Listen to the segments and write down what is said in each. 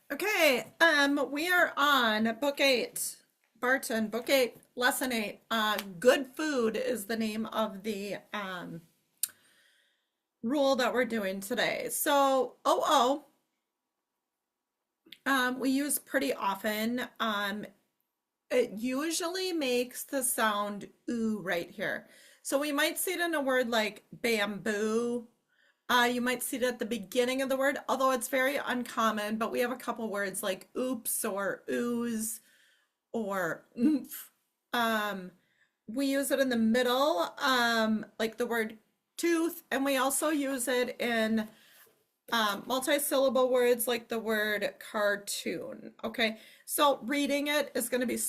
Okay, we are on book 8, Barton, book 8, lesson 8. Good food is the name of the rule that we're doing today. So, we use pretty often. It usually makes the sound ooh right here. So we might see it in a word like bamboo. You might see it at the beginning of the word, although it's very uncommon, but we have a couple words like oops or ooze or oomph. Um, we use it in the middle, like the word tooth, and we also use it in multi-syllable words like the word cartoon. Okay, so reading it is going to be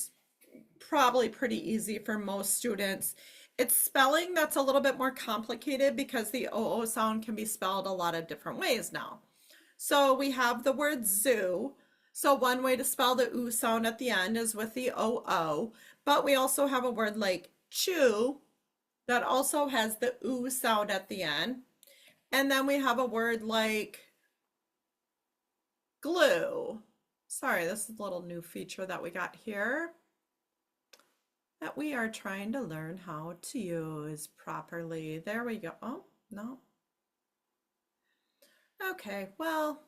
probably pretty easy for most students. It's spelling that's a little bit more complicated because the OO sound can be spelled a lot of different ways now. So we have the word zoo. So one way to spell the oo sound at the end is with the OO, but we also have a word like chew that also has the oo sound at the end. And then we have a word like glue. Sorry, this is a little new feature that we got here that we are trying to learn how to use properly. There we go. Oh, no. Okay, well,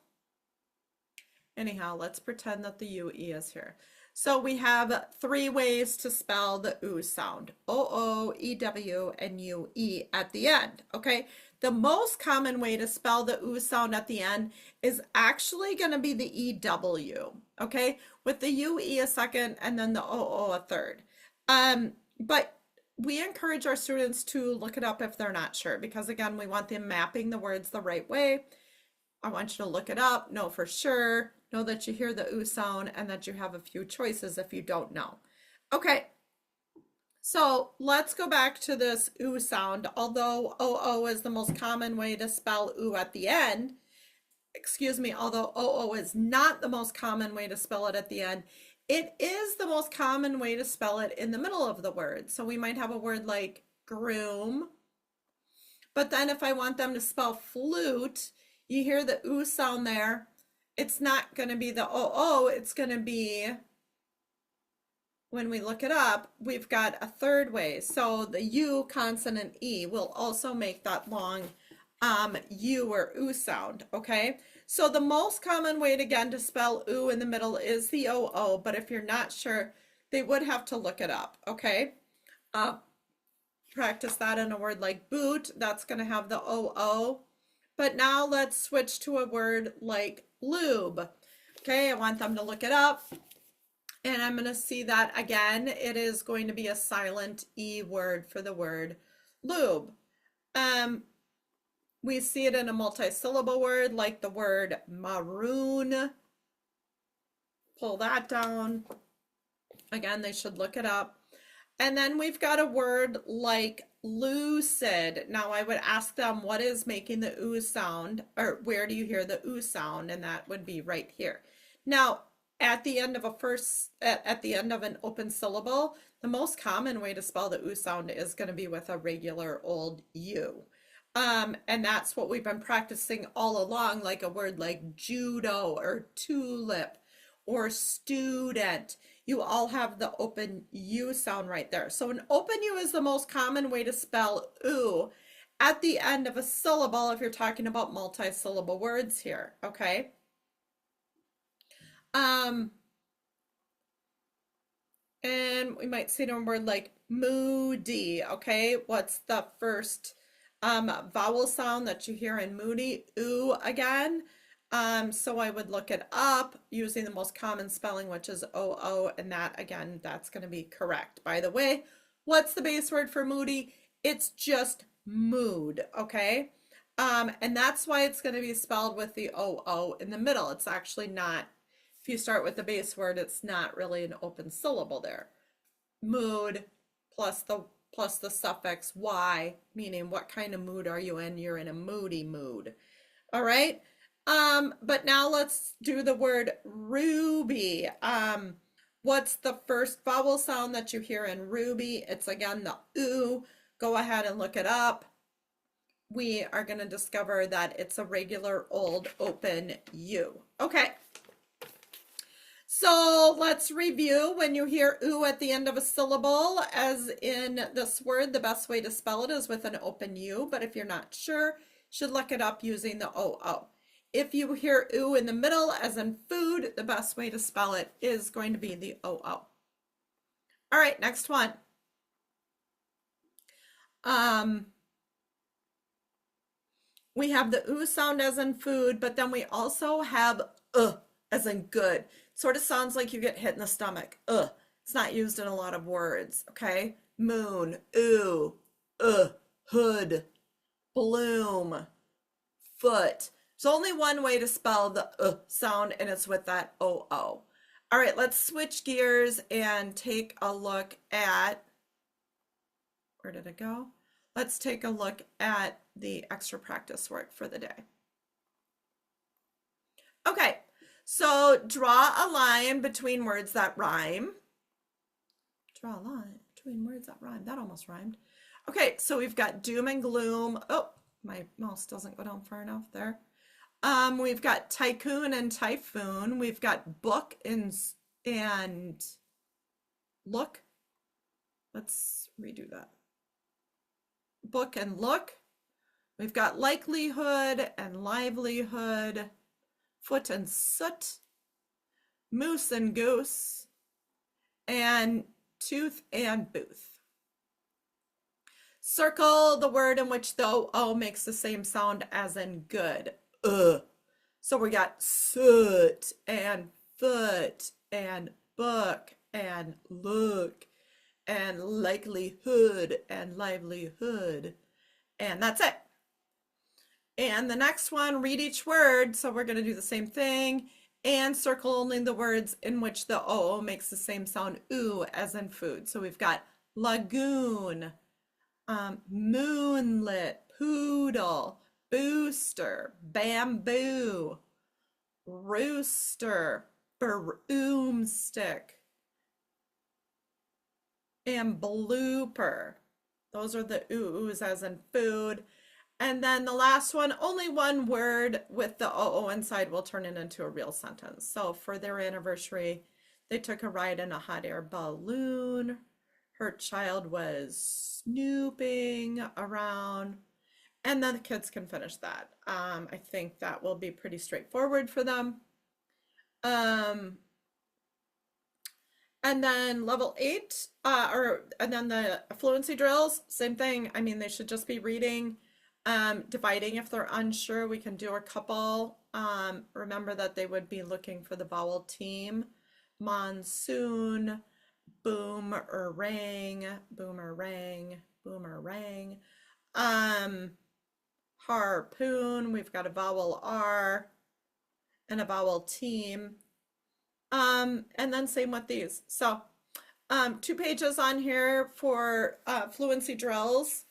anyhow, let's pretend that the UE is here. So we have 3 ways to spell the oo sound. O-O, E-W, and U-E at the end, okay? The most common way to spell the oo sound at the end is actually going to be the E-W, okay? With the U-E a second and then the O-O a third. But we encourage our students to look it up if they're not sure, because again, we want them mapping the words the right way. I want you to look it up, know for sure, know that you hear the oo sound, and that you have a few choices if you don't know. Okay, so let's go back to this oo sound. Although OO is the most common way to spell oo at the end, excuse me, although OO is not the most common way to spell it at the end, it is the most common way to spell it in the middle of the word. So we might have a word like groom, but then if I want them to spell flute, you hear the oo sound there. It's not going to be the OO, it's going to be, when we look it up, we've got a third way. So the U consonant E will also make that long U or oo sound, okay? So the most common way, again, to spell oo in the middle is the OO, but if you're not sure, they would have to look it up, okay? Practice that in a word like boot, that's going to have the OO. But now let's switch to a word like lube. Okay, I want them to look it up. And I'm going to see that again, it is going to be a silent E word for the word lube. We see it in a multi-syllable word like the word maroon. Pull that down. Again, they should look it up. And then we've got a word like lucid. Now I would ask them, what is making the oo sound, or where do you hear the oo sound? And that would be right here. Now, at the end of at the end of an open syllable, the most common way to spell the oo sound is going to be with a regular old U. And that's what we've been practicing all along, like a word like judo or tulip or student. You all have the open U sound right there. So an open U is the most common way to spell oo at the end of a syllable if you're talking about multi-syllable words here, okay? And we might see a word like moody, okay? What's the first vowel sound that you hear in moody? Oo again. So I would look it up using the most common spelling, which is OO, and that again, that's going to be correct. By the way, what's the base word for moody? It's just mood, okay? And that's why it's going to be spelled with the OO in the middle. It's actually not, if you start with the base word, it's not really an open syllable there. Mood plus the suffix Y, meaning what kind of mood are you in? You're in a moody mood. All right. But now let's do the word ruby. What's the first vowel sound that you hear in ruby? It's again the oo. Go ahead and look it up. We are going to discover that it's a regular old open U. Okay. So let's review. When you hear oo at the end of a syllable, as in this word, the best way to spell it is with an open U, but if you're not sure, you should look it up using the OO. If you hear oo in the middle, as in food, the best way to spell it is going to be the OO. All right, next one. We have the oo sound as in food, but then we also have as in good. Sort of sounds like you get hit in the stomach. It's not used in a lot of words, okay? Moon, ooh, hood, bloom, foot. There's only one way to spell the sound, and it's with that OO. All right, let's switch gears and take a look at, where did it go? Let's take a look at the extra practice work for the day. Okay, so draw a line between words that rhyme. Draw a line between words that rhyme. That almost rhymed. Okay, so we've got doom and gloom. Oh, my mouse doesn't go down far enough there. We've got tycoon and typhoon. We've got book and look. Let's redo that. Book and look. We've got likelihood and livelihood, foot and soot, moose and goose, and tooth and booth. Circle the word in which the O makes the same sound as in good. So we got soot and foot and book and look and likelihood and livelihood. And that's it. And the next one, read each word. So we're going to do the same thing and circle only the words in which the O makes the same sound oo as in food. So we've got lagoon, moonlit, poodle, booster, bamboo, rooster, broomstick, and blooper. Those are the oohs as in food. And then the last one, only one word with the OO inside will turn it into a real sentence. So for their anniversary, they took a ride in a hot air balloon. Her child was snooping around. And then the kids can finish that. I think that will be pretty straightforward for them. And then level 8, and then the fluency drills, same thing. I mean, they should just be reading, dividing if they're unsure. We can do a couple. Remember that they would be looking for the vowel team. Monsoon, boomerang, boomerang, boomerang. Harpoon, we've got a vowel R and a vowel team. And then same with these. So 2 pages on here for fluency drills.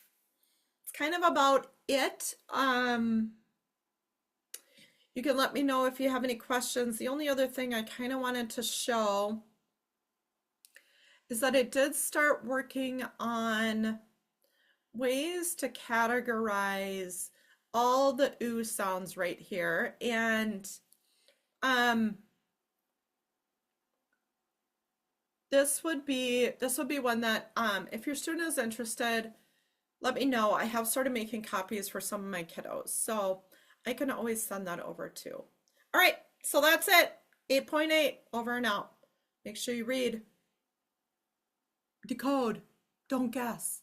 It's kind of about it. You can let me know if you have any questions. The only other thing I kind of wanted to show is that it did start working on ways to categorize all the oo sounds right here. And this would be one that if your student is interested, let me know. I have started making copies for some of my kiddos, so I can always send that over too. All right, so that's it. 8.8 over and out. Make sure you read, decode, don't guess.